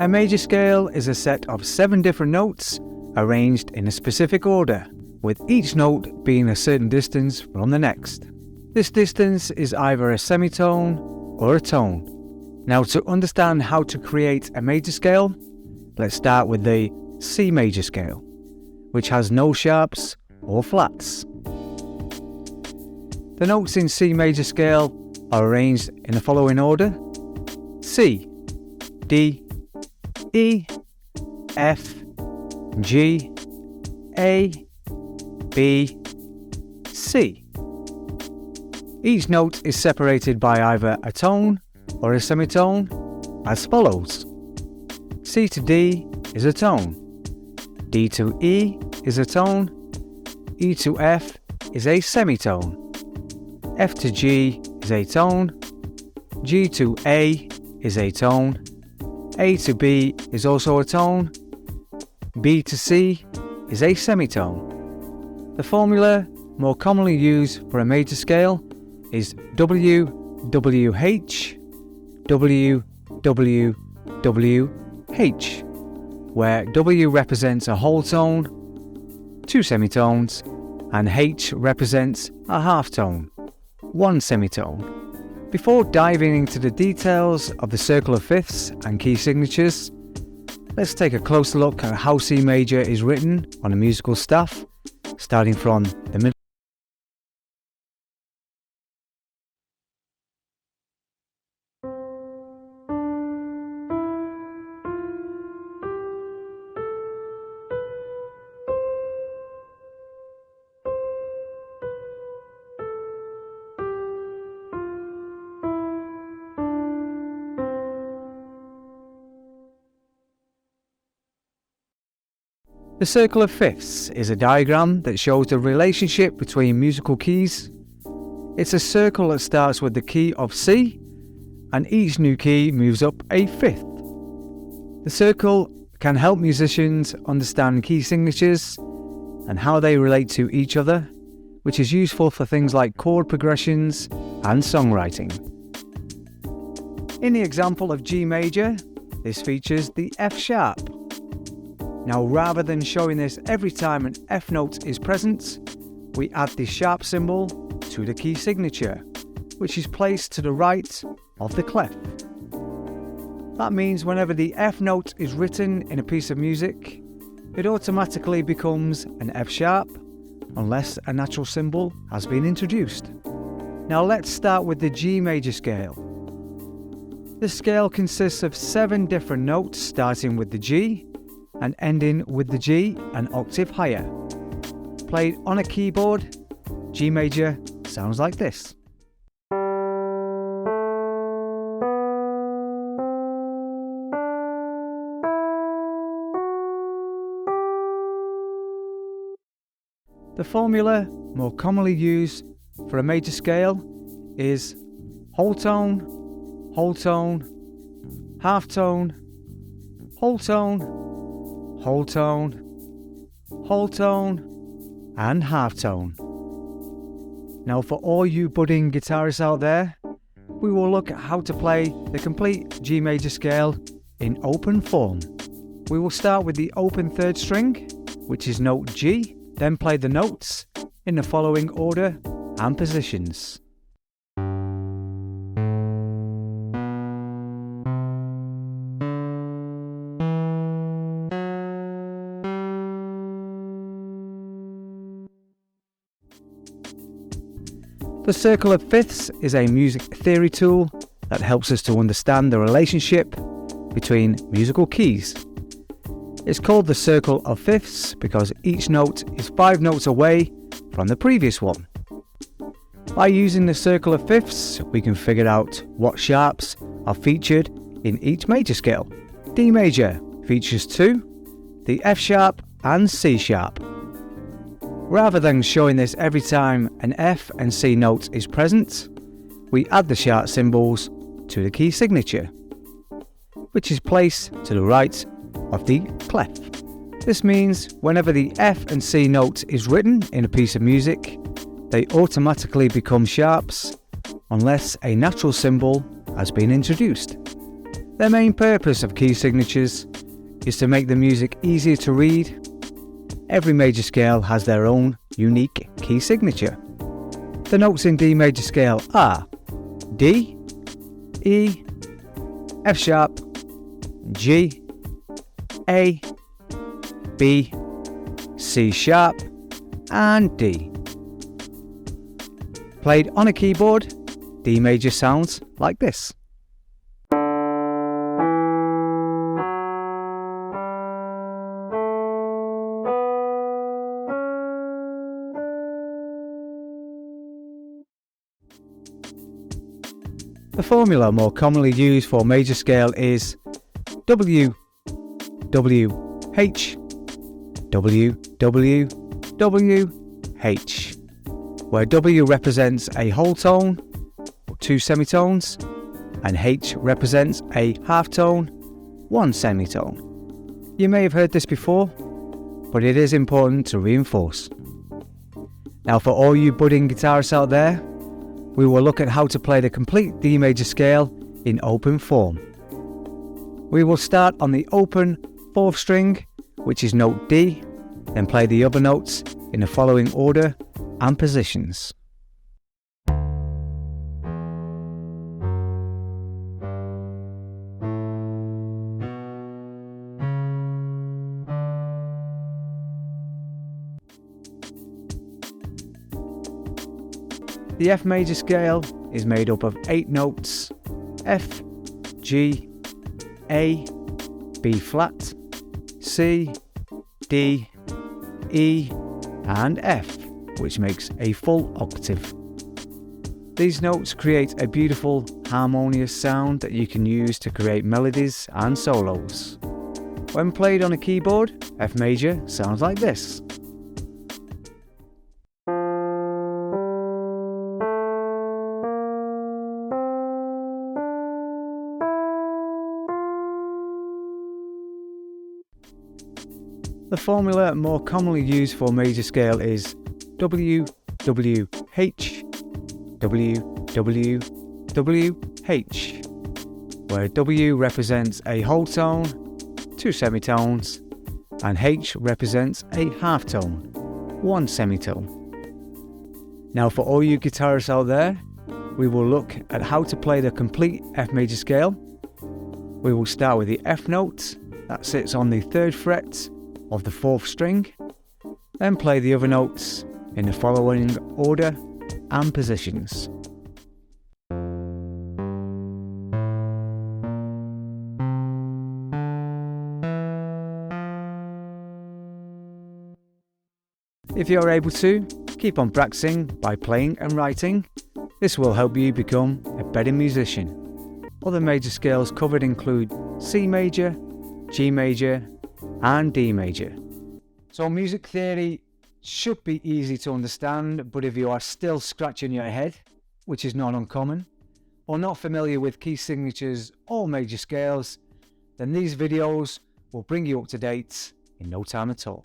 A major scale is a set of 7 different notes arranged in a specific order, with each note being a certain distance from the next. This distance is either a semitone or a tone. Now, to understand how to create a major scale, let's start with the C major scale, which has no sharps or flats. The notes in C major scale are arranged in the following order: C, D, E, F, G, A, B, C. Each note is separated by either a tone or a semitone as follows. C to D is a tone, D to E is a tone, E to F is a semitone, F to G is a tone, G to A is a tone, A to B is also a tone, B to C is a semitone. The formula more commonly used for a major scale is WWH, WWWH, where W represents a whole tone, 2 semitones, and H represents a half tone, 1 semitone. Before diving into the details of the circle of fifths and key signatures, let's take a closer look at how C major is written on a musical staff, starting from the middle. The circle of fifths is a diagram that shows the relationship between musical keys. It's a circle that starts with the key of C, and each new key moves up a fifth. The circle can help musicians understand key signatures and how they relate to each other, which is useful for things like chord progressions and songwriting. In the example of G major, this features the F sharp. Now, rather than showing this every time an F note is present, we add the sharp symbol to the key signature, which is placed to the right of the clef. That means whenever the F note is written in a piece of music, it automatically becomes an F sharp, unless a natural symbol has been introduced. Now let's start with the G major scale. This scale consists of 7 different notes starting with the G and ending with the G an octave higher. Played on a keyboard, G major sounds like this. The formula more commonly used for a major scale is whole tone, half tone, whole tone, whole tone, whole tone, and half tone. Now, for all you budding guitarists out there, we will look at how to play the complete G major scale in open form. We will start with the open 3rd string, which is note G, then play the notes in the following order and positions. The circle of fifths is a music theory tool that helps us to understand the relationship between musical keys. It's called the circle of fifths because each note is 5 notes away from the previous one. By using the circle of fifths, we can figure out what sharps are featured in each major scale. D major features 2, the F sharp and C sharp. Rather than showing this every time an F and C note is present, we add the sharp symbols to the key signature, which is placed to the right of the clef. This means whenever the F and C note is written in a piece of music, they automatically become sharps unless a natural symbol has been introduced. The main purpose of key signatures is to make the music easier to read. Every major scale has their own unique key signature. The notes in D major scale are D, E, F sharp, G, A, B, C sharp and D. Played on a keyboard, D major sounds like this. The formula more commonly used for major scale is W, W, H, W, W, W, H, where W represents a whole tone, or 2 semitones, and H represents a half tone, 1 semitone. You may have heard this before, but it is important to reinforce. Now for all you budding guitarists out there, we will look at how to play the complete D major scale in open form. We will start on the open 4th string, which is note D, then play the other notes in the following order and positions. The F major scale is made up of 8 notes: F, G, A, B flat, C, D, E and F, which makes a full octave. These notes create a beautiful harmonious sound that you can use to create melodies and solos. When played on a keyboard, F major sounds like this. The formula more commonly used for major scale is W, W, H, W, W, W, H, where W represents a whole tone, 2 semitones, and H represents a half tone, 1 semitone. Now for all you guitarists out there, we will look at how to play the complete F major scale. We will start with the F note that sits on the 3rd fret of the 4th string, then play the other notes in the following order and positions. If you are able to, keep on practicing by playing and writing. This will help you become a better musician. Other major scales covered include C major, G major and D major. So music theory should be easy to understand, but if you are still scratching your head, which is not uncommon, or not familiar with key signatures or major scales, then these videos will bring you up to date in no time at all.